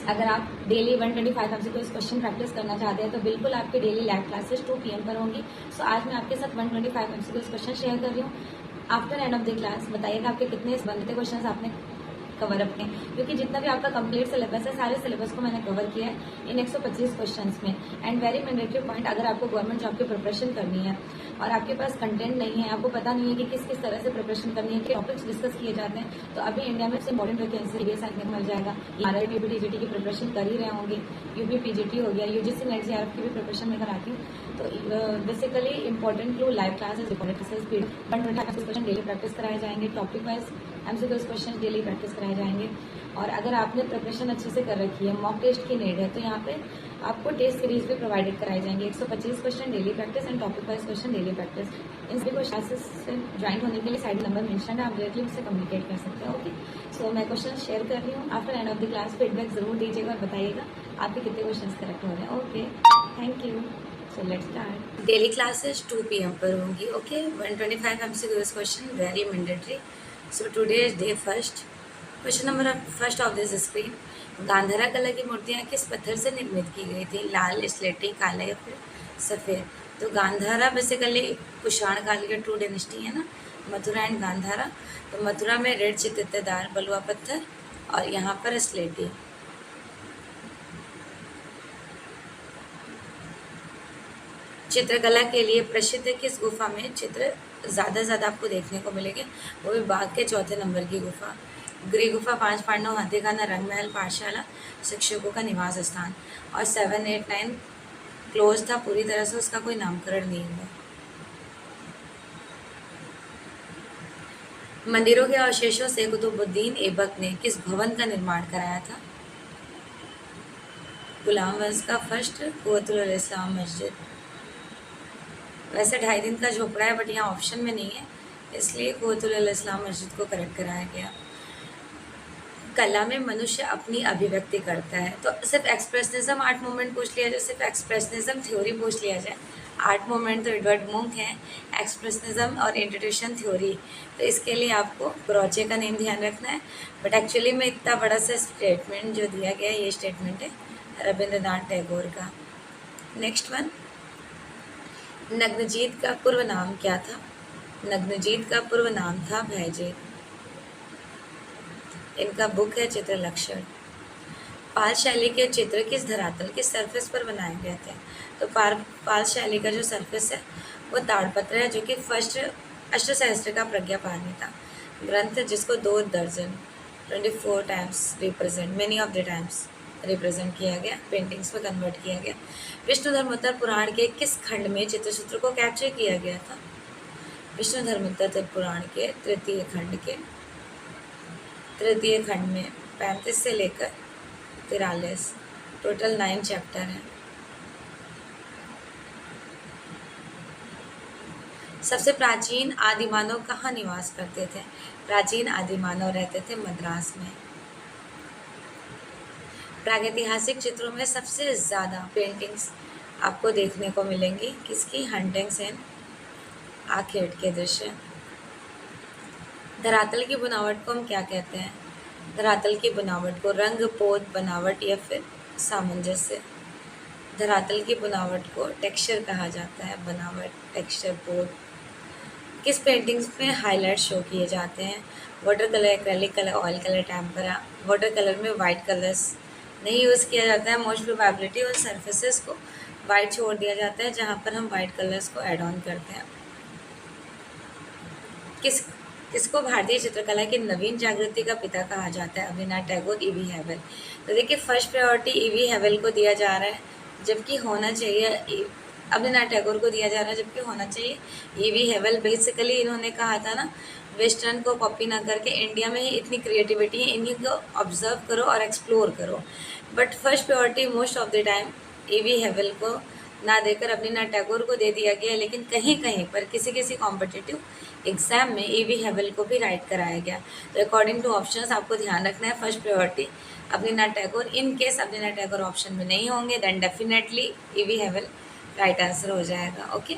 अगर आप daily 125 MCQs question practice करना चाहते हैं तो बिल्कुल आपकी डेली लैब क्लासेस 2 PM पर होंगी। सो आज मैं आपके साथ 125 एमसीक्यूज क्वेश्चन शेयर कर रही हूँ। After end of the class बताइएगा आपके कितने बनते क्वेश्चन आपने कवर अप किए, क्योंकि जितना भी आपका कंप्लीट सिलेबस है सारे सिलेबस को मैंने कवर किया है इन 125 क्वेश्चंस में। एंड वेरी मैंडेटरी पॉइंट, अगर आपको गवर्नमेंट जॉब की प्रिपरेशन करनी है और आपके पास कंटेंट नहीं है, आपको पता नहीं है कि किस किस तरह से प्रिपरेशन करनी है, क्या टॉपिक्स डिस्कस किए जाते हैं, तो अभी इंडिया में इंपॉर्टेंट वैकेंसी मिल जाएगा। RRB यूपीटीजीटी की प्रिपरेशन कर ही रहे होंगे, यूपीपीजीटी हो गया, यूजीसी नेट JRF की भी प्रिपरेशन मैं कराती हूँ। तो basically important to live classes question daily practice कराए जाएंगे, topic wise MCQs question daily practice कराए जाएंगे। और अगर आपने प्रिपरेशन अच्छे से कर रखी है, मॉक टेस्ट की नीड है, तो यहाँ पे आपको टेस्ट सीरीज भी प्रोवाइडेड कराई जाएंगे। 125 question daily practice and topic wise question daily practice. इन सभी क्लासेस से ज्वाइन होने के लिए साइड नंबर मेंशन है, आप डायरेक्टली मुझसे कम्युनिकेट कर सकते हैं। ओके, सो मैं क्वेश्चन शेयर कर रही हूँ। After end of the class feedback जरूर दीजिएगा और बताइएगा आपके कितने क्वेश्चन करेक्ट हो रहे हैं। Okay, thank you. So let's start. Daily classes 2 PM पर होंगी। Okay, 125 MCQs question very mandatory. So today is day first. Question number first of this screen, Gandhara कला की मूर्तियाँ किस पत्थर से निर्मित की गई थी? लाल, स्लेटी, काला या फिर सफ़ेद? तो गांधारा बेसिकली कुषाण काल के 2 डायनेस्टी है ना, मथुरा एंड गांधारा। तो मथुरा में रेड चित्तदार बलुआ पत्थर और यहाँ पर स्लेटी। चित्रकला के लिए प्रसिद्ध किस गुफा में चित्र ज़्यादा आपको देखने को मिलेंगे? वो भी बाघ के 4थे नंबर की गुफा। गृह गुफा, 5 पांडव, हाथीखाना, रंगमहल, पाठशाला, शिक्षकों का निवास स्थान। और 7, 8, 9 क्लोज था, पूरी तरह से उसका कोई नामकरण नहीं हुआ। मंदिरों के अवशेषों से कुतुबुद्दीन ऐबक ने किस भवन का निर्माण कराया था? गुलाम वंश का फर्स्ट कुव्वतुल इस्लाम मस्जिद। वैसे 2.5 दिन का झोपड़ा है, बट यहाँ ऑप्शन में नहीं है, इसलिए कुव्वतुल इस्लाम मस्जिद को करेक्ट कराया गया। कला में मनुष्य अपनी अभिव्यक्ति करता है, तो सिर्फ एक्सप्रेशनिज्म आर्ट मूवमेंट पूछ लिया जाए, सिर्फ एक्सप्रेशनिज्म थ्योरी पूछ लिया जाए। आर्ट मूवमेंट तो एडवर्ड मुंक है, एक्सप्रेशनिज्म और इंट्रोड्यूशन थ्योरी, तो इसके लिए आपको ब्रॉचे का नेम ध्यान रखना है। बट एक्चुअली में इतना बड़ा सा स्टेटमेंट जो दिया गया है, ये स्टेटमेंट है रविंद्रनाथ टैगोर का। नेक्स्ट वन, नग्नजीत का पूर्व नाम क्या था? नग्नजीत का पूर्व नाम था भयजीत। इनका बुक है चित्रलक्षण। पाल शैली के चित्र किस धरातल, किस सरफेस पर बनाए गए थे? तो पाल शैली का जो सरफेस है वो ताड़पत्र है, जो कि फर्स्ट अष्टसहस्त्र का प्रज्ञा पारमिता ग्रंथ, जिसको 2 दर्जन 24 times represent, many of the times represent किया गया, पेंटिंग्स में कन्वर्ट किया गया। विष्णु धर्मोत्तर पुराण के किस खंड में चित्रसूत्र को कैप्चर किया गया था? विष्णु धर्मोत्तर पुराण के तृतीय खंड में 35 से लेकर 43, टोटल 9 चैप्टर हैं। सबसे प्राचीन आदिमानव कहाँ निवास करते थे? प्राचीन आदिमानव रहते थे मद्रास में। प्रागैतिहासिक चित्रों में सबसे ज़्यादा पेंटिंग्स आपको देखने को मिलेंगी किसकी? हंटिंग सेन आखेट के दृश्य। धरातल की बनावट को हम क्या कहते हैं? धरातल की बनावट को रंग, पोत, बनावट या फिर सामंजस्य। धरातल की बनावट को टेक्सचर कहा जाता है, बनावट, टेक्सचर, पोत। किस पेंटिंग्स में हाईलाइट शो किए जाते हैं? Water colour, acrylic colour, oil colour, tempera. Water colour में वाइट कलर्स नहीं यूज़ किया जाता है, मोस्ट प्रोबेबिलिटी उन सरफेसेस को वाइट छोड़ दिया जाता है जहाँ पर हम वाइट कलर्स को ऐड ऑन करते हैं। किसको भारतीय चित्रकला की नवीन जागृति का पिता कहा जाता है? रविन्द्रनाथ टैगोर, E.V. हैवेल। तो देखिए फर्स्ट प्रायोरिटी E.V. हैवेल को दिया जा रहा है, जबकि होना चाहिए रविन्द्रनाथ टैगोर को दिया जा रहा है, जबकि होना चाहिए E.V. हैवेल। बेसिकली इन्होंने कहा था ना, वेस्टर्न को कॉपी ना करके इंडिया में ही इतनी क्रिएटिविटी है, इन्हीं को ऑब्जर्व करो और एक्सप्लोर करो। But first priority most of the time E.V. हैवेल को ना देकर रविन्द्रनाथ टैगोर को दे दिया गया, लेकिन कहीं कहीं पर किसी कॉम्पिटिटिव एग्जाम में E.V. हैवेल को भी राइट कराया गया। तो अकॉर्डिंग टू ऑप्शंस आपको ध्यान रखना है, first priority Rabindranath Tagore. In case Rabindranath Tagore option में नहीं होंगे, then definitely E.V. Havell right answer हो जाएगा। ओके,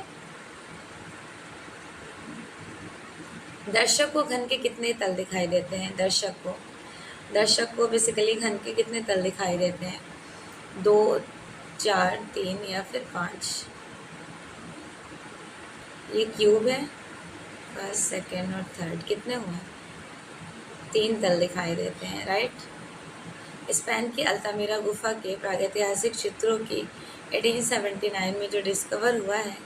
दर्शक को घन के कितने तल दिखाई देते हैं? दर्शक को दर्शक को बेसिकली घन के कितने तल दिखाई देते हैं? 2, 4, 3 या फिर 5। ये क्यूब है, फर्स्ट, सेकेंड और थर्ड, कितने हुए? 3 तल दिखाई देते हैं, राइट। स्पेन की अल्तामिरा गुफा के प्रागैतिहासिक चित्रों की 1879 में जो डिस्कवर हुआ है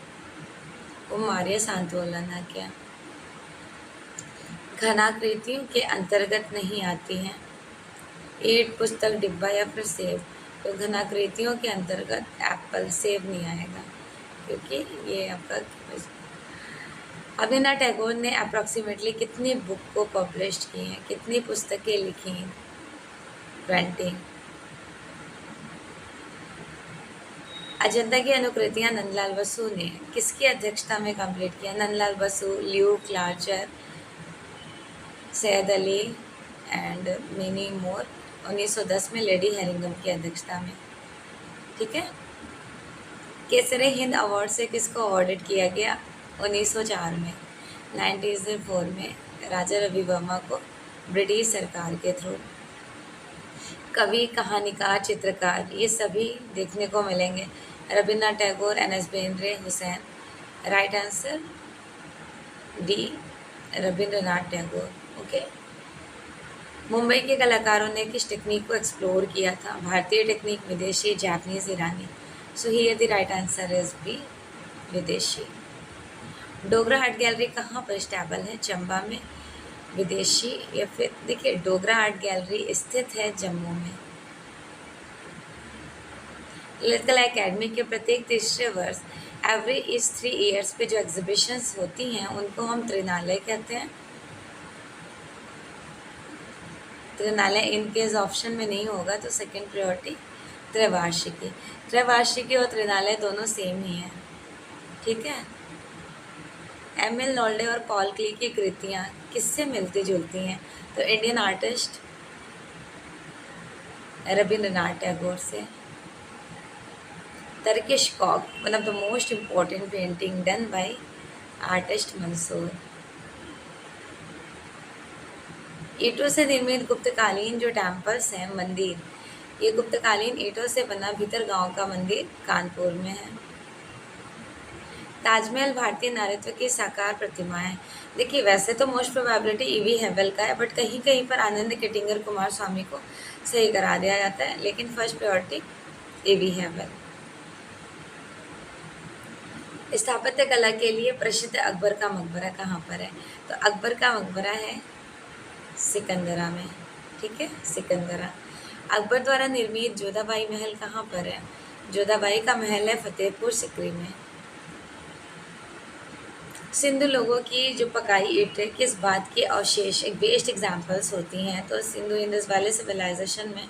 वो मारिया सांतोलन है क्या? घनाकृतियों के अंतर्गत नहीं आती हैं। ईंट, पुस्तक, डिब्बा या फिर सेब। तो घनाकृतियों के अंतर्गत एप्पल, सेब नहीं आएगा क्योंकि ये आपका। रवींद्रनाथ टैगोर ने अप्रॉक्सीमेटली कितनी बुक को पब्लिश की हैं, कितनी पुस्तकें लिखी हैं? 20। अजंता की अनुकृतियां नंदलाल बसु ने किसकी अध्यक्षता में कंप्लीट किया? नंदलाल बसु, ल्यू क्लार्चर, Syed Ali and many more. 1910 में लेडी हेरिंगम की अध्यक्षता में, ठीक है। केसरे हिंद अवार्ड से किसको अवॉर्डेड किया गया? 1904 में। 1904 में राजा रवि वर्मा को ब्रिटिश सरकार के थ्रू। कवि, कहानीकार, चित्रकार, ये सभी देखने को मिलेंगे। Rabindranath Tagore, NS. Bendre, Hussain. Right answer D, Rabindranath Tagore. Okay. Mumbai के कलाकारों ने किस टेक्निक को एक्सप्लोर किया था? भारतीय टेक्निक, विदेशी, जापानीज, ईरानी। So here the right answer is B, विदेशी। डोगरा आर्ट गैलरी कहाँ पर स्टेबल है? चंबा में, विदेशी या फिर देखिए डोगरा आर्ट गैलरी स्थित है जम्मू में। ललित कला एकेडमी के प्रत्येक तीसरे वर्ष एवरी इज 3 ईयर्स पे जो एग्जीबिशंस होती हैं उनको हम त्रिनालय कहते हैं। त्रिनालय इनकेस ऑप्शन में नहीं होगा तो सेकंड प्रायोरिटी त्रैवार्षिकी। त्रैवार्षिकी और त्रिनालय दोनों सेम ही हैं, ठीक है। एम.एल. नॉल्डे और पॉल क्ली की कृतियाँ किससे मिलती जुलती हैं? तो इंडियन आर्टिस्ट रवींद्रनाथ टैगोर से। Turkish cock, one of the most important painting done by artist Mansur. ईंटों से निर्मित गुप्तकालीन जो टेम्पल्स हैं, मंदिर, ये गुप्तकालीन ईंटों से बना भीतर गांव का मंदिर कानपुर में है। ताजमहल भारतीय नारीत्व की साकार प्रतिमा है। देखिए वैसे तो मोस्ट प्रोबेबिलिटी ईवी हेवल का है, बट कहीं कहीं पर आनंद केटिंगर कुमार स्वामी को सही करा दिया जाता है, लेकिन फर्स्ट प्रायोरिटी ईवी हेवल। स्थापत्य कला के लिए प्रसिद्ध अकबर का मकबरा कहाँ पर है? तो अकबर का मकबरा है सिकंदरा में, ठीक है, सिकंदरा। अकबर द्वारा निर्मित जोधाबाई महल कहाँ पर है? जोधाबाई का महल है फतेहपुर सिकरी में। सिंधु लोगों की जो पकाई ईंटें किस बात की अवशेष एक बेस्ट एग्जाम्पल्स होती हैं? तो सिंधु इंडस वैली सिविलाइजेशन में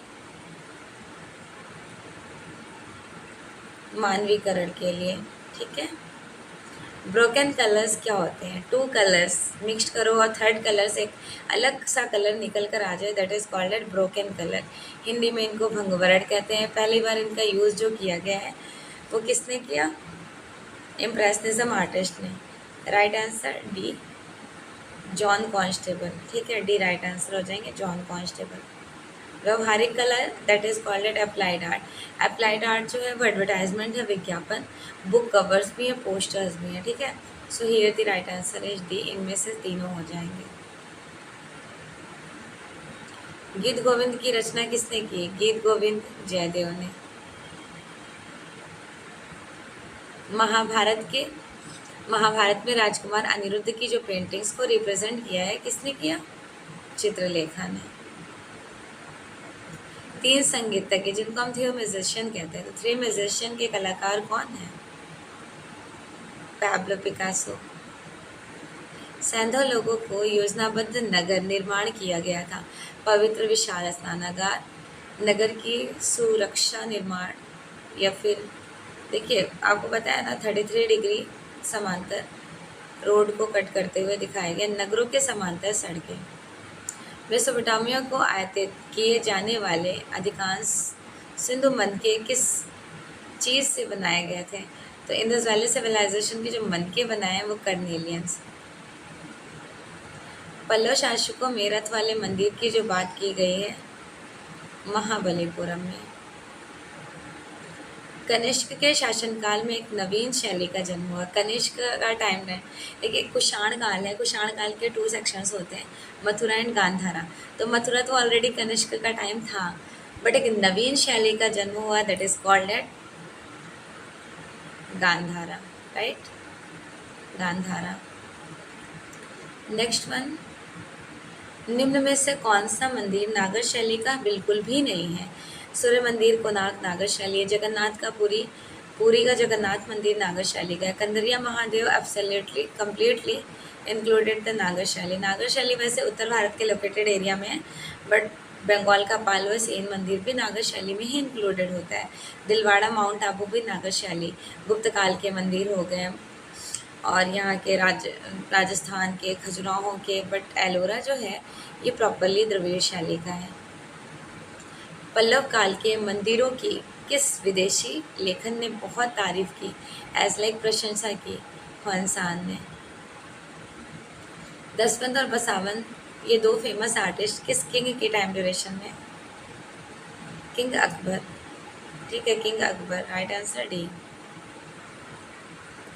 मानवीकरण के लिए, ठीक है। ब्रोकन कलर्स क्या होते हैं? 2 कलर्स मिक्सड करो और थर्ड कलर से एक अलग सा कलर निकल कर आ जाए, that is called eight broken colour. Hindi में इनको भंगवरण कहते हैं। पहली बार इनका यूज़ जो किया गया है वो किसने किया? इम्प्रेशनिज्म आर्टिस्ट ने। Right answer D, John constable, ठीक है, डी राइट आंसर हो जाएंगे, जॉन कॉन्स्टेबल। व्यवहारिक कला that is called eight applied art. Applied art जो है वो एडवर्टाइजमेंट है, विज्ञापन, बुक कवर्स भी हैं, पोस्टर्स भी हैं, ठीक है। सो here the right answer is D, इनमें से तीनों हो जाएंगे। गीत गोविंद की रचना किसने की? गीत गोविंद जयदेव ने। महाभारत में राजकुमार अनिरुद्ध की जो पेंटिंग्स को रिप्रेजेंट किया है किसने किया? चित्रलेखा ने। 3 संगीतज्ञ जिनको हम थ्री म्यूजिशियन कहते हैं, तो 3 म्यूजिशियन के कलाकार कौन हैं? Pablo Picasso. सैंधव लोगों को योजनाबद्ध नगर निर्माण किया गया था। पवित्र विशाल स्नानागार, नगर की सुरक्षा निर्माण, या फिर देखिए आपको बताया ना 33 डिग्री समांतर रोड को कट करते हुए दिखाए गए, नगरों के समांतर सड़कें। मेसोपोटामिया को आयतित किए जाने वाले अधिकांश सिंधु मनके किस चीज़ से बनाए गए थे? तो इंडस वैली सिविलाइजेशन के जो मनके बनाए हैं वो कर्नेलियंस। पल्लव शासकों में रथ वाले मंदिर की जो बात की गई है महाबलीपुरम में। कनिष्क के शासनकाल में एक नवीन शैली का जन्म हुआ। कनिष्क का टाइम है, एक कुषाण काल है। कुषाण काल के 2 सेक्शंस होते हैं, मथुरा एंड गांधारा। तो मथुरा तो ऑलरेडी कनिष्क का टाइम था, बट एक नवीन शैली का जन्म हुआ, that is called at Gandhara, right, Gandhara. Next one, निम्न में से कौन सा मंदिर नागर शैली का बिल्कुल भी नहीं है? सूर्य मंदिर कोणार्क नागर शैली है। जगन्नाथ का पुरी का जगन्नाथ मंदिर नागर शैली का है। Kandariya Mahadev absolutely completely included the नागर शैली। नागर शैली वैसे उत्तर भारत के लोकेटेड एरिया में है, बट बंगाल का पालवा सेन मंदिर भी नागर शैली में ही इंक्लूडेड होता है। दिलवाड़ा माउंट आबू भी नागर शैली। गुप्त काल के मंदिर हो गए, और यहाँ के राजस्थान के खजुराहों के, बट एलोरा जो है ये प्रॉपरली द्रविड़ शैली का है। पल्लव काल के मंदिरों की किस विदेशी लेखन ने बहुत तारीफ की, एज लाइक प्रशंसा की? ह्वेनसान ने। दसवंत और बसावन ये 2 फेमस आर्टिस्ट किस किंग के टाइम ड्यूरेशन में? किंग अकबर, ठीक है, king Akbar, right answer D.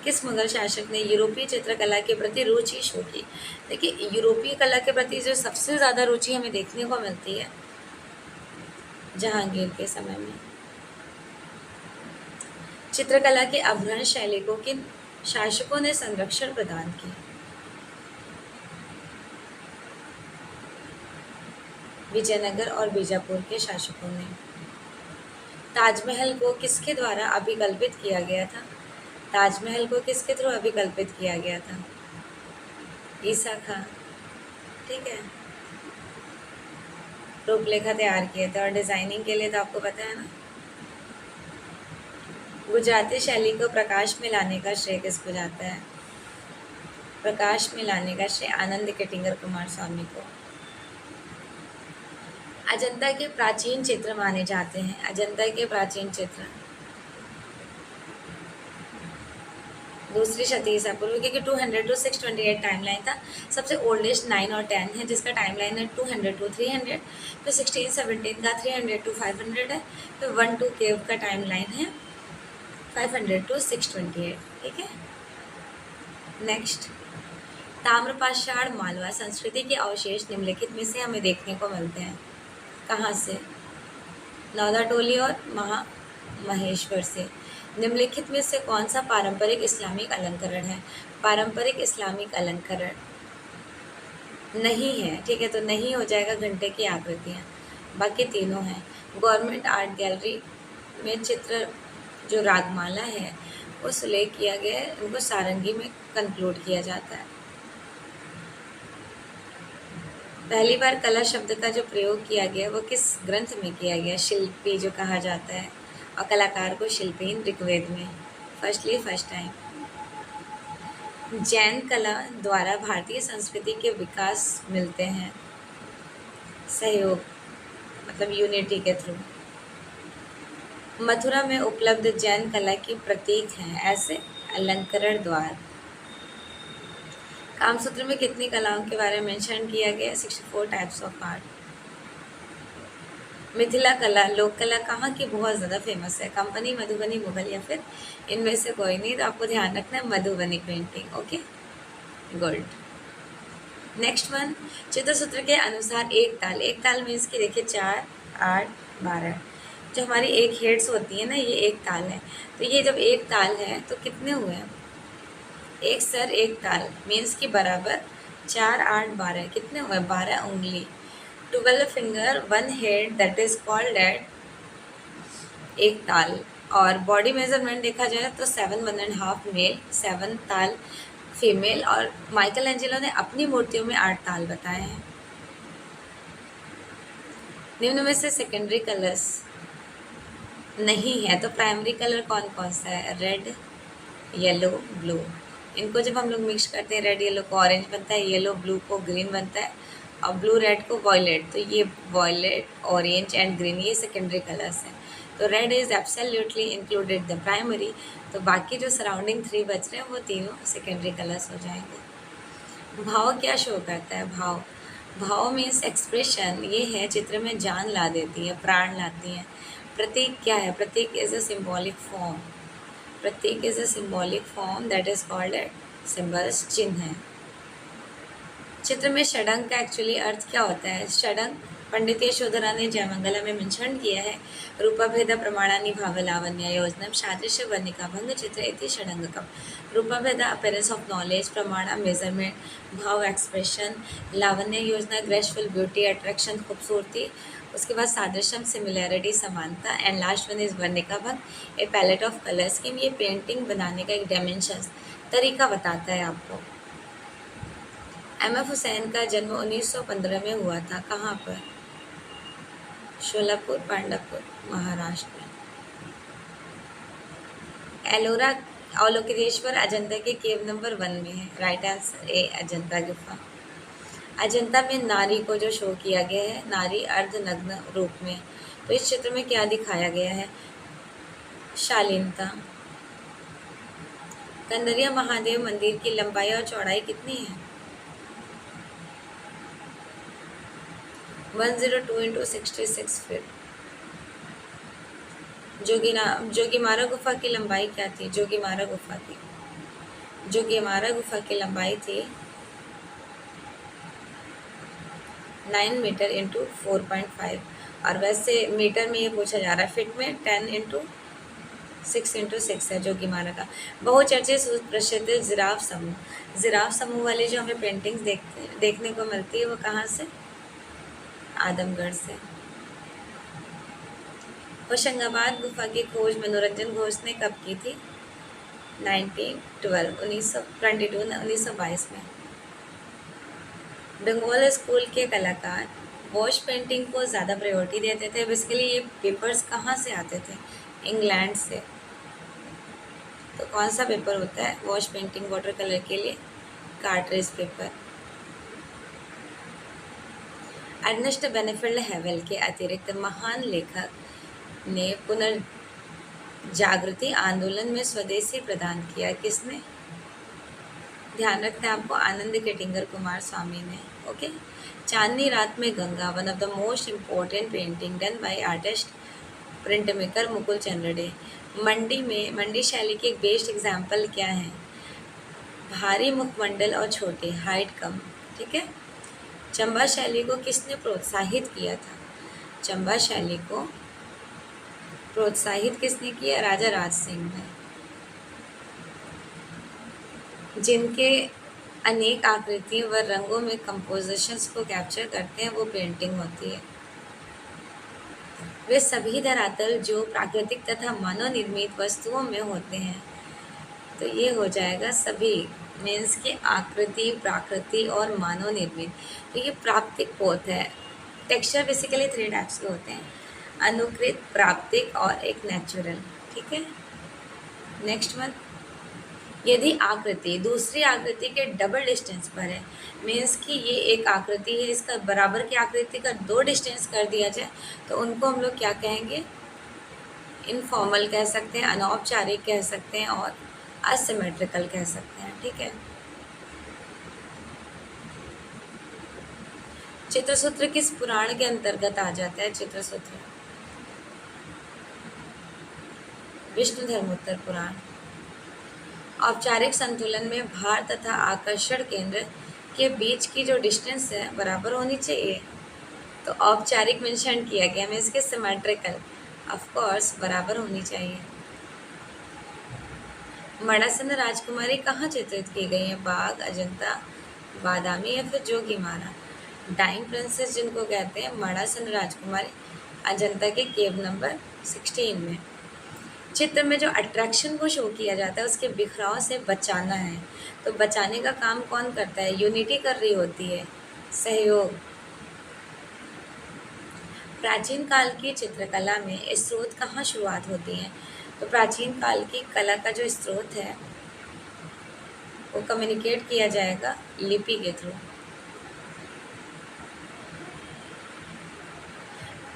किस मुगल शासक ने यूरोपीय चित्रकला के प्रति रुचि शो की? देखिए, यूरोपीय कला के प्रति जो सबसे ज़्यादा रुचि हमें देखने को मिलती है जहांगीर के समय में। चित्रकला के आभरण शैली को किन शासकों ने संरक्षण प्रदान की? विजयनगर और बीजापुर के शासकों ने। ताजमहल को किसके द्वारा अभिकल्पित किया गया था? ताजमहल को किसके थ्रू अभिकल्पित किया गया था? ईसा खां, ठीक है। रूपरेखा तैयार किए थे, और डिजाइनिंग के लिए तो आपको पता है ना। गुजराती शैली को प्रकाश में लाने का श्रेय किसको जाता है? प्रकाश में लाने का श्रेय आनंद केटिंगर कुमार स्वामी को। अजंता के प्राचीन चित्र माने जाते हैं। अजंता के प्राचीन चित्र दूसरी शती ईसा पूर्व, क्योंकि 200 to 628 टाइमलाइन था। सबसे ओल्डेस्ट 9 और 10 है, जिसका टाइमलाइन है 200 to 300, फिर 1617 का 300 to 500 है, फिर 1-2 केव का टाइमलाइन है 500 to 628, ठीक है। नेक्स्ट, ताम्रपाषाण मालवा संस्कृति के अवशेष निम्नलिखित में से हमें देखने को मिलते हैं। कहाँ से? नौदाटोली और महेश्वर से। निम्नलिखित में से कौन सा पारंपरिक इस्लामिक अलंकरण है? पारंपरिक इस्लामिक अलंकरण नहीं है, ठीक है, तो नहीं हो जाएगा घंटे की आकृतियाँ, बाकी तीनों हैं। गवर्नमेंट आर्ट गैलरी में चित्र जो रागमाला है वो सुलेख किया गया है, उनको सारंगी में कंक्लूड किया जाता है। पहली बार कला शब्द का जो प्रयोग किया गया वो किस ग्रंथ में किया गया? शिल्पी जो कहा जाता है, और कलाकार को शिल्पी ऋग्वेद में फर्स्ट टाइम। जैन कला द्वारा भारतीय संस्कृति के विकास मिलते हैं सहयोग, मतलब यूनिटी के थ्रू। मथुरा में उपलब्ध जैन कला की प्रतीक हैं ऐसे अलंकरण द्वार। कामसूत्र में कितनी कलाओं के बारे में मेंशन किया गया? 64 टाइप्स ऑफ आर्ट। मिथिला कला लोक कला कहाँ की बहुत ज़्यादा फेमस है? कंपनी, मधुबनी, मुगल, या फिर इनमें से कोई नहीं? तो आपको ध्यान रखना है Madhubani painting, okay, good. Next one, Chitrasutra के अनुसार एक ताल मीन्स की देखिए 4, 8, 12, जो हमारी एक हेड्स होती है ना, ये एक ताल है। तो ये जब एक ताल है तो कितने हुए? एक सर एक ताल मीन्स की बराबर 4, 8, 12, कितने हुए? 12 उंगली। 12 finger 1 head, that is called eight एक ताल। और बॉडी मेजरमेंट देखा जाए तो 7 1.5 मेल, 7 ताल फीमेल। और माइकल एंजेलो ने अपनी मूर्तियों में 8 ताल बताए हैं। निम्न में से सेकेंडरी कलर्स नहीं है तो प्राइमरी कलर कौन कौन सा है? Red, yellow, blue. इनको जब हम लोग मिक्स करते हैं, रेड येलो को ऑरेंज बनता है, येलो ब्लू को ग्रीन बनता है, और ब्लू रेड को वॉयलेट। तो ये वॉयलेट, ऑरेंज एंड ग्रीन ये सेकेंडरी कलर्स हैं। तो red is absolutely included the primary. तो बाकी जो सराउंडिंग 3 बच रहे हैं वो तीनों सेकेंडरी कलर्स हो जाएंगे। भाव क्या शो करता है? भाव, भाव मीन्स एक्सप्रेशन, ये है चित्र में जान ला देती है, प्राण लाती है। प्रतीक क्या है? प्रतीक इज अ सिंबॉलिक फॉर्म, प्रतीक is a symbolic form that is called a symbols, चिन्ह है। चित्र में षडंग का एक्चुअली अर्थ क्या होता है? षडंग पंडित यशोधरा ने जयमंगला में मेंशन किया है। रूपभेद प्रमाणानि भाव लावण्य योजनम सादृश्य वर्णिका भंग चित्र इति षडंगकम। रूपभेद अपीयरेंस ऑफ नॉलेज, प्रमाण मेजरमेंट, भाव एक्सप्रेशन, लावण्य योजना ग्रेसफुल ब्यूटी अट्रैक्शन खूबसूरती, उसके बाद सादृश्यम सिमिलैरिटी समानता, and last one is Varnika भंग ए पैलेट ऑफ कलर स्कीम। ये पेंटिंग बनाने का एक डायमेंशन तरीका बताता है आपको। एम.एफ. हुसैन का जन्म 1915 में हुआ था। कहाँ पर? शोलापुर, पांडापुर, महाराष्ट्र में। एलोरा अवलोकितेश्वर अजंता के केव नंबर 1 में है। राइट आंसर ए, अजंता गुफा। अजंता में नारी को जो शो किया गया है, नारी अर्धनग्न रूप में, तो इस चित्र में क्या दिखाया गया है? शालीनता। कंदरिया महादेव मंदिर की लंबाई और चौड़ाई कितनी है? 102 × 66 फीट। जोगीमारा गुफा की लंबाई क्या थी? जोगीमारा गुफा की लंबाई थी 9 मीटर × 4.5, और वैसे मीटर में ये पूछा जा रहा है, फिट में 10 × 6 है जोगीमारा का। बहुचर्चित सुप्रसिद्ध जिराफ समूह वाली जो हमें पेंटिंग्स देखने को मिलती है, वो कहाँ से? आदमगढ़ से। होशंगाबाद गुफा की खोज मनोरंजन घोष ने कब की थी? 1922 में। बंगाल स्कूल के कलाकार वॉश पेंटिंग को ज़्यादा प्रायोरिटी देते थे। बेसिकली ये पेपर्स कहाँ से आते थे? इंग्लैंड से। तो कौन सा पेपर होता है वॉश पेंटिंग वाटर कलर के लिए? Cartridge paper. अर्नेस्ट बेनेफिल्ड हेवेल के अतिरिक्त महान लेखक ने पुनर्जागृति आंदोलन में स्वदेशी प्रदान किया। किसने? ध्यान रखना है आपको, आनंद केटिंगर कुमार स्वामी ने। ओके। चांदनी रात में Ganga, one of the most important painting done by artist print maker Mukul Chandra Dey. Mandi शैली की एक बेस्ट एग्जाम्पल क्या है? भारी मुखमंडल और छोटे, हाइट कम। ठीक है। चंबा शैली को किसने प्रोत्साहित किया था? चंबा शैली को प्रोत्साहित किसने किया? राजा राज सिंह ने। जिनके अनेक आकृतियों व रंगों में कंपोजिशंस को कैप्चर करते हैं, वो पेंटिंग होती है। वे सभी धरातल जो प्राकृतिक तथा मानव निर्मित वस्तुओं में होते हैं। तो ये हो जाएगा सभी, मीन्स की आकृति, प्राकृति और मानव निर्मित। तो ये प्राप्तिक पोत है। टेक्सचर बेसिकली 3 टाइप्स के होते हैं, अनुकृत, प्राप्तिक और एक नेचुरल। ठीक है। नेक्स्ट वन, यदि आकृति दूसरी आकृति के डबल डिस्टेंस पर है, मीन्स कि ये एक आकृति है, इसका बराबर की आकृति का 2 डिस्टेंस कर दिया जाए, तो उनको हम लोग क्या कहेंगे? इनफॉर्मल कह सकते हैं, अनौपचारिक कह सकते हैं और असिमेट्रिकल कह सकते हैं। ठीक है। चित्रसूत्र किस पुराण के अंतर्गत आ जाता है? चित्रसूत्र विष्णु धर्मोत्तर पुराण। औपचारिक संतुलन में भार तथा आकर्षण केंद्र के बीच की जो डिस्टेंस है बराबर होनी चाहिए। तो औपचारिक मेंशन किया गया, मीन्स के सिमेट्रिकल, ऑफ कोर्स बराबर होनी चाहिए। मड़ासन राजकुमारी कहाँ चित्रित की गई है? बाग, अजंता, बादामी या फिर जोगीमारा। डाइंग प्रिंसेस जिनको कहते हैं, मड़ासन राजकुमारी अजंता के केव नंबर 16 में। चित्र में जो अट्रैक्शन को शो किया जाता है, उसके बिखराव से बचाना है। तो बचाने का काम कौन करता है? यूनिटी कर रही होती है, सहयोग। प्राचीन काल की चित्रकला में स्रोत कहाँ शुरुआत होती है? तो प्राचीन काल की कला का जो स्रोत है वो कम्युनिकेट किया जाएगा लिपि के थ्रू।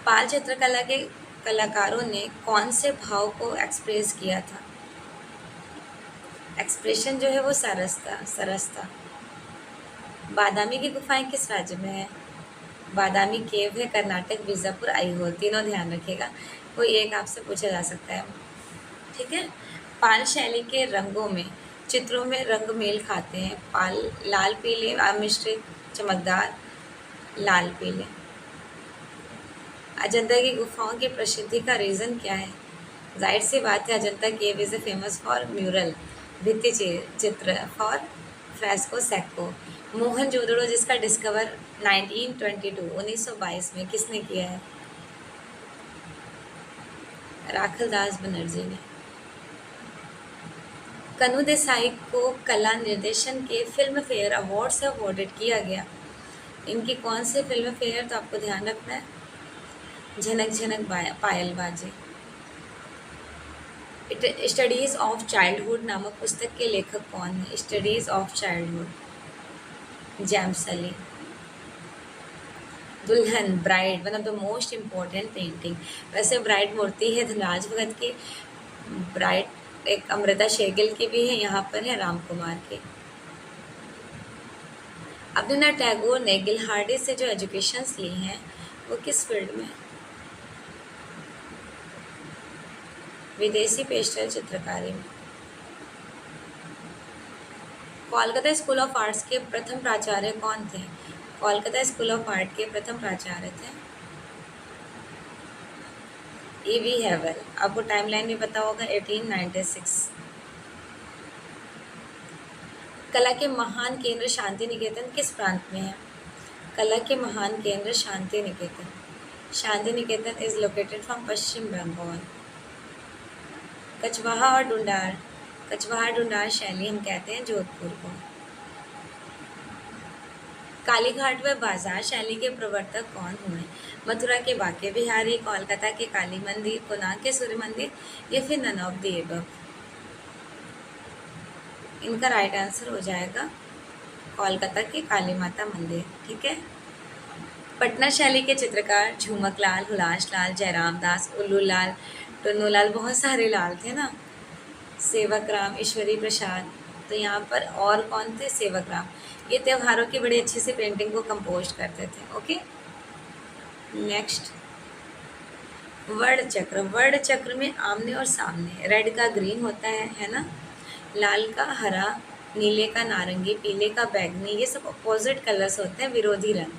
पाल चित्रकला के कलाकारों ने कौन से भाव को एक्सप्रेस किया था? एक्सप्रेशन जो है वो सरस था। बादामी की गुफाएं किस राज्य में है? बादामी केव है कर्नाटक, बीजापुर, आईहोल। तीनों ध्यान रखिएगा, कोई एक आपसे पूछा जा सकता है। ठीक है। पाल शैली के रंगों में, चित्रों में रंग मेल खाते हैं। पाल लाल पीले, मिश्रित, चमकदार, लाल पीले। अजंता की गुफाओं की प्रसिद्धि का रीज़न क्या है? जाहिर सी बात है, अजंता केव इज़ फेमस फॉर म्यूरल, भित्ति चित्र, फॉर फ्रेस्को सेक्को। मोहनजोदड़ो जिसका डिस्कवर 1922 में किसने किया है? राखलदास बनर्जी ने। कनु देसाई को कला निर्देशन के फिल्म फेयर अवार्ड से अवॉर्डेड किया गया। इनकी कौन से फिल्म फेयर, तो आपको ध्यान रखना है, झनक झनक पायल बाजे। स्टडीज ऑफ चाइल्डहुड नामक पुस्तक के लेखक कौन है? Studies of childhood, James Ali. दुल्हन, bride, one of the most important painting. वैसे ब्राइड मूर्ति है धनराज भगत की, ब्राइड एक अमृता शेरगिल की भी है, यहाँ पर है राम कुमार की। अब्दुल्ला टैगोर ने गिलहार्डी से जो एजुकेशंस ली हैं वो किस फील्ड में? विदेशी पेस्टल चित्रकारी में। कोलकाता स्कूल ऑफ आर्ट्स के प्रथम प्राचार्य कौन थे? कोलकाता स्कूल ऑफ आर्ट के प्रथम प्राचार्य थे E.V. हैवल। आपको टाइमलाइन भी पता होगा, 1896। कला के महान केंद्र शांति निकेतन किस प्रांत में है? कला के महान केंद्र Shanti Niketan. Shanti Niketan is located from पश्चिम बंगाल। कछवाहा और ढूंढार, कछवाहा ढूंढार शैली हम कहते हैं जोधपुर को। कालीघाट व बाजार शैली के प्रवर्तक कौन हुए? मथुरा के बांके बिहारी, कोलकाता के काली मंदिर, पुणे के सूर्य मंदिर, या फिर नन ऑफ द एबव। इनका राइट आंसर हो जाएगा कोलकाता के काली माता मंदिर। ठीक है। पटना शैली के चित्रकार झुमक लाल, हुलास लाल, जयराम दास, उल्लू लाल, टुन्नू लाल, बहुत सारे लाल थे ना। सेवक राम, ईश्वरी प्रसाद, तो यहाँ पर और कौन थे? सेवक राम। ये त्योहारों की बड़ी अच्छी सी पेंटिंग को कंपोज करते थे। ओके, नेक्स्ट वर्ण चक्र। वर्ण चक्र में आमने और सामने, रेड का ग्रीन होता है ना, लाल का हरा, नीले का नारंगी, पीले का बैंगनी, ये सब अपोजिट कलर्स होते हैं, विरोधी रंग।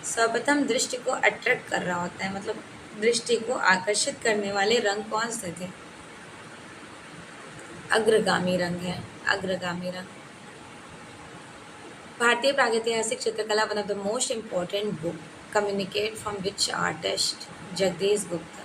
सर्वप्रथम दृष्टि को अट्रैक्ट कर रहा होता है, मतलब दृष्टि को आकर्षित करने वाले रंग कौन से थे? अग्रगामी रंग है, अग्रगामी रंग। भारतीय प्रागैतिहासिक चित्रकला one of the most important book, communicate from which artist? Jagdish Gupta.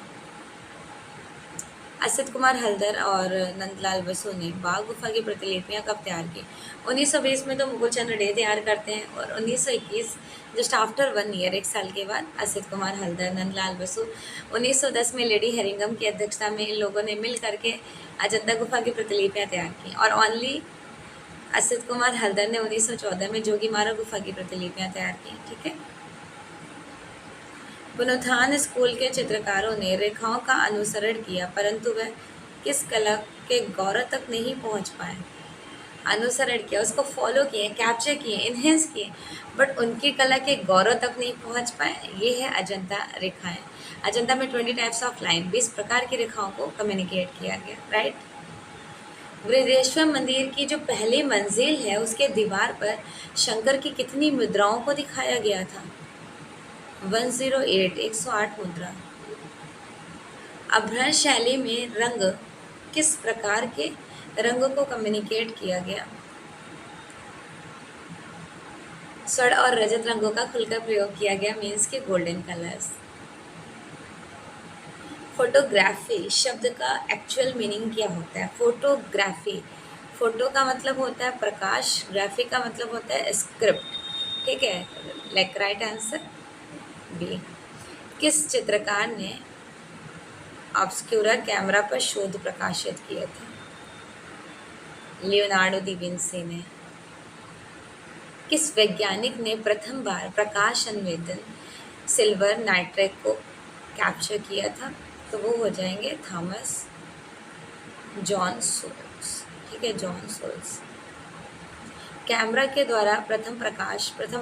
Asit Kumar Haldar और नंदलाल बसु ने बाघ गुफा की प्रतिलिपियां कब तैयार की? 1920 में तो मुकुल चंद्र डे तैयार करते हैं, और 1921 जस्ट आफ्टर 1 ईयर, 1 साल के बाद असित कुमार हल्दर, नंदलाल बसु। 1910 में लेडी हेरिंगम की अध्यक्षता में इन लोगों ने मिल करके अजंता गुफा की प्रतिलिपियां तैयार की, और ओनली असित कुमार हल्दर ने 1914 में जोगीमारा गुफा की प्रतिलिपियां तैयार की। ठीक है। पुनरुत्थान स्कूल के चित्रकारों ने रेखाओं का अनुसरण किया, परंतु वह किस कला के गौरव तक नहीं पहुंच पाए? अनुसरण किया, उसको फॉलो किए, कैप्चर किए, इन्हेंस किए, बट उनकी कला के गौरव तक नहीं पहुंच पाए। ये है अजंता रेखाएं। अजंता में 20 टाइप्स ऑफ लाइन, 20 प्रकार की रेखाओं को कम्युनिकेट किया गया। राइट। बृहदेश्वर मंदिर की जो पहली मंजिल है, उसके दीवार पर शंकर की कितनी मुद्राओं को दिखाया गया था? 108, 108 मुद्रा। अभ्रंश शैली में रंग, किस प्रकार के रंगों को कम्युनिकेट किया गया? स्वर्ण और रजत रंगों का खुलकर प्रयोग किया गया, मीन्स के गोल्डन कलर्स। फोटोग्राफी शब्द का एक्चुअल मीनिंग क्या होता है? फोटोग्राफी, फोटो का मतलब होता है प्रकाश, ग्राफी का मतलब होता है स्क्रिप्ट। ठीक है, लाइक राइट आंसर बी। किस चित्रकार ने ऑब्स्क्यूरा कैमरा पर शोध प्रकाशित किए थे? लियोनार्डो दा विंसी ने। किस वैज्ञानिक ने प्रथम बार प्रकाश संवेदन सिल्वर नाइट्रेट को कैप्चर किया था? तो वो हो जाएंगे थॉमस जॉन सोल्स। ठीक है, जॉन सोल्स। कैमरा के द्वारा प्रथम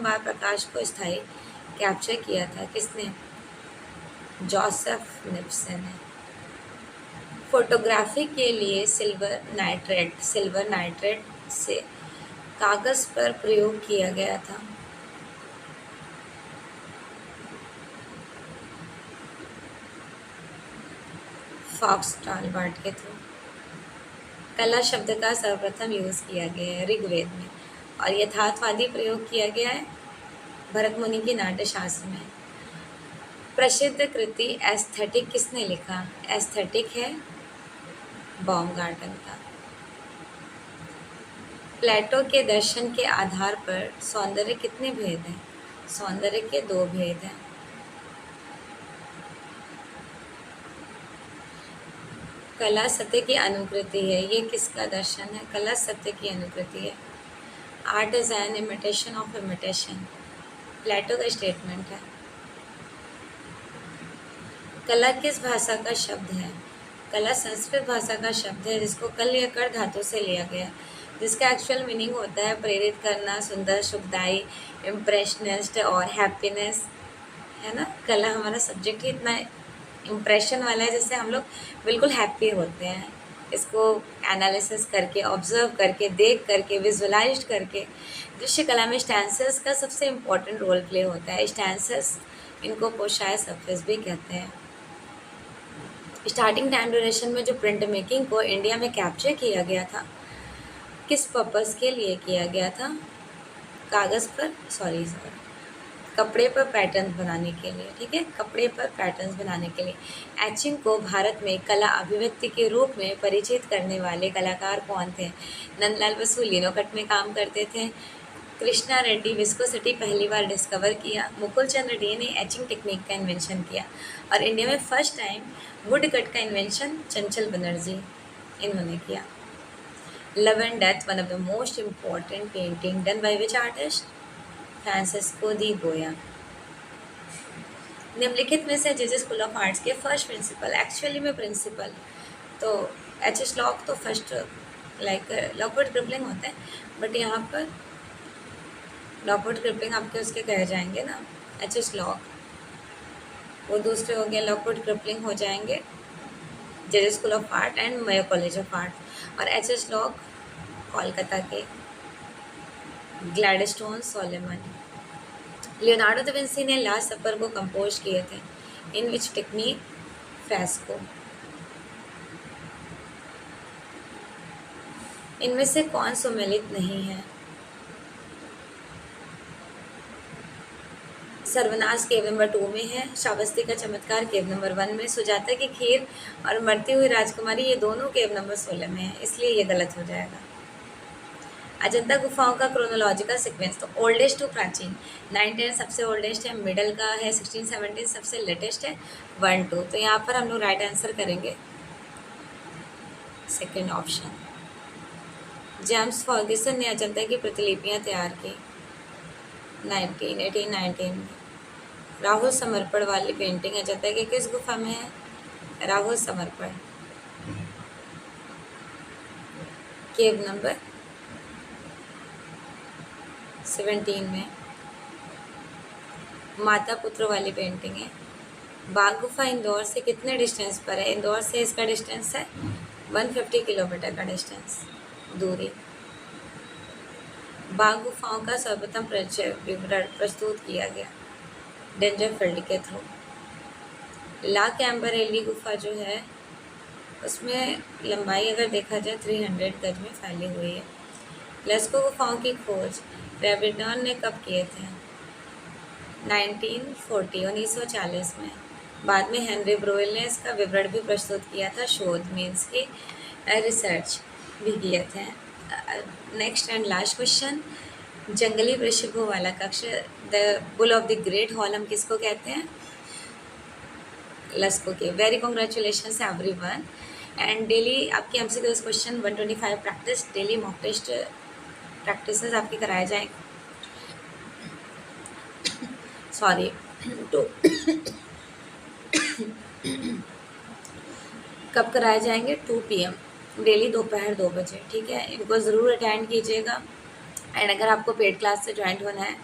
बार प्रकाश को स्थायी कैप्चर किया था किसने? जोसेफ निप्सन ने। फोटोग्राफी के लिए सिल्वर नाइट्रेट से कागज पर प्रयोग किया गया था। फॉक्स टालबर्ट के थ्रू। कला शब्द का सर्वप्रथम यूज किया गया है ऋग्वेद में, और यथार्थवादी प्रयोग किया गया है भरत मुनि की नाट्यशास्त्र में। प्रसिद्ध कृति एस्थेटिक किसने लिखा? एस्थेटिक है बाउमगार्टन का। प्लेटो के दर्शन के आधार पर सौंदर्य कितने भेद हैं? सौंदर्य के 2 भेद हैं। कला सत्य की अनुकृति है, ये किसका दर्शन है? कला सत्य की अनुकृति है। Art is an imitation of imitation, Plato का स्टेटमेंट है। कला किस भाषा का शब्द है? कला संस्कृत भाषा का शब्द है जिसको कल या कर धातु से लिया गया, जिसका एक्चुअल मीनिंग होता है प्रेरित करना, सुंदर, सुखदायी, इम्प्रेशनिस्ट और हैप्पीनेस, है ना। कला हमारा सब्जेक्ट ही इतना इम्प्रेशन वाला है जैसे हम लोग बिल्कुल हैप्पी होते हैं। इसको एनालिसिस करके, ऑब्जर्व करके, देख करके, विजुअलाइज करके। दृश्य कला में स्टैंसेस का सबसे इम्पोर्टेंट रोल प्ले होता है। स्टैंसेस, इनको पोशाय सरफेस भी कहते हैं। स्टार्टिंग टाइम ड्यूरेशन में जो प्रिंट मेकिंग को इंडिया में कैप्चर किया गया था, किस पर्पस के लिए किया गया था? कागज़ पर कपड़े पर पैटर्न बनाने के लिए, ठीक है, कपड़े पर पैटर्न्स बनाने के लिए। एचिंग को भारत में कला अभिव्यक्ति के रूप में परिचित करने वाले कलाकार कौन थे? नंदलाल बसु लिनोकट में काम करते थे। कृष्णा रेड्डी विस्कोसिटी पहली बार डिस्कवर किया। मुकुल चंद्र डे ने एचिंग टेक्निक का इन्वेंशन किया। और इंडिया में फर्स्ट टाइम वुड कट का इन्वेंशन चंचल बनर्जी इन्होंने किया। Love and death, one of the most important painting done by which artist? Francisco दी गोया। निम्नलिखित में से जेजे स्कूल ऑफ आर्ट्स के फर्स्ट प्रिंसिपल, एक्चुअली में प्रिंसिपल तो एच.एस. लॉक तो फर्स्ट लॉकवुड क्रिपलिंग होते हैं, बट यहाँ पर लॉकवुड क्रिपलिंग आपके उसके कहे जाएंगे ना, एच.एस. लॉक, वो दूसरे हो गए लॉकवुड क्रिपलिंग हो जाएंगे JJ school of art and Mayo college of art. और एच.एस. लॉक कोलकाता के ग्लैडस्टोन सोलेमन। लियोनार्डो दा विंसी ने लास्ट सपर को कंपोज किए थे। इन विच टेक्निक? फ्रेस्को। इनमें से कौन सुमेलित नहीं है? सर्वनाश केव नंबर 2 में है। श्रावस्ती का चमत्कार केव नंबर 1 में। सुजाता की खीर और मरती हुई राजकुमारी ये दोनों केव नंबर 16 में है, इसलिए ये गलत हो जाएगा। अजंता गुफाओं का क्रोनोलॉजिकल सीक्वेंस, तो ओल्डेस्ट टू प्राचीन 9-10 सबसे ओल्डेस्ट है, मिडल का है 16-17 सबसे लेटेस्ट है, 1-2। तो यहाँ पर हम लोग राइट आंसर करेंगे सेकेंड ऑप्शन। जेम्स फर्ग्यूसन ने अजंता की प्रतिलिपियाँ तैयार की 1918-19 में। राहुल समर्पण वाली पेंटिंग अजंता की किस गुफा में है? राहुल समर्पण केव नंबर 17 में। माता पुत्र वाली पेंटिंग है। बाघ गुफा इंदौर से कितने डिस्टेंस पर है? इंदौर से इसका डिस्टेंस है 150 किलोमीटर का डिस्टेंस दूरी। बाघ गुफाओं का सर्वप्रथम विवरण प्रस्तुत किया गया डेंजरफील्ड के थ्रू। ला कैम्बरेली गुफा जो है उसमें लंबाई अगर देखा जाए 300 गज में फैली हुई है। लेस्को गुफाओं की खोज रेबिडॉन ने कब किए थे? 1940 में। बाद में हेनरी ब्रोवेल ने इसका विवरण भी प्रस्तुत किया था, शोध मीन्स की रिसर्च भी किए थे। नेक्स्ट एंड लास्ट क्वेश्चन, जंगली वृषभों वाला कक्ष the bull of the great hall हम किसको कहते हैं? लेस्को के। Very congratulation everyone. And daily आपकी हमसे question 125 practice, daily mock test practice आपके कराए जाएंगे। सॉरी कब कराए जाएंगे? 2 PM डेली दोपहर 2 बजे, ठीक है। इनको ज़रूर अटेंड कीजिएगा। एंड अगर आपको पेड क्लास से ज्वाइन होना है,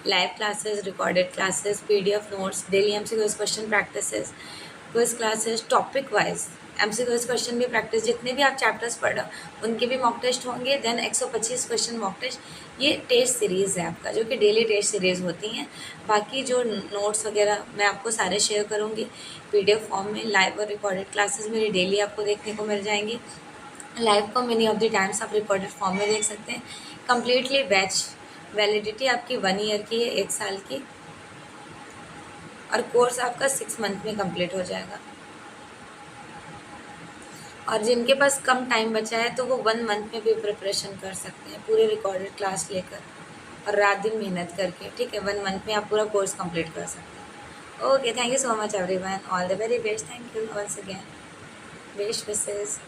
live classes, recorded classes, PDF notes, daily MCQs question practices, quiz classes, topic wise MCQs question भी प्रैक्टिस, जितने भी आप चैप्टर्स पढ़ रहे हो उनके भी मॉक टेस्ट होंगे, देन 125 क्वेश्चन मॉक टेस्ट। ये टेस्ट सीरीज़ है आपका, जो कि डेली टेस्ट सीरीज़ होती हैं। बाकी जो नोट्स वगैरह मैं आपको सारे शेयर करूँगी PDF फॉर्म में। लाइव और रिकॉर्डेड क्लासेस मेरी डेली आपको देखने को मिल जाएंगी। लाइव को मेनी ऑफ द टाइम्स आप रिकॉर्डेड फॉर्म में देख सकते हैं। कम्प्लीटली बैच, वैलिडिटी आपकी 1 ईयर की है, 1 साल की, और कोर्स आपका 6 मंथ में कंप्लीट हो जाएगा। और जिनके पास कम टाइम बचा है तो वो 1 मंथ में भी प्रिपरेशन कर सकते हैं, पूरे रिकॉर्डेड क्लास लेकर और रात दिन मेहनत करके, ठीक है। 1 मंथ में आप पूरा कोर्स कंप्लीट कर सकते हैं। Okay, thank you so much everyone, all the very best, thank you once again, best wishes.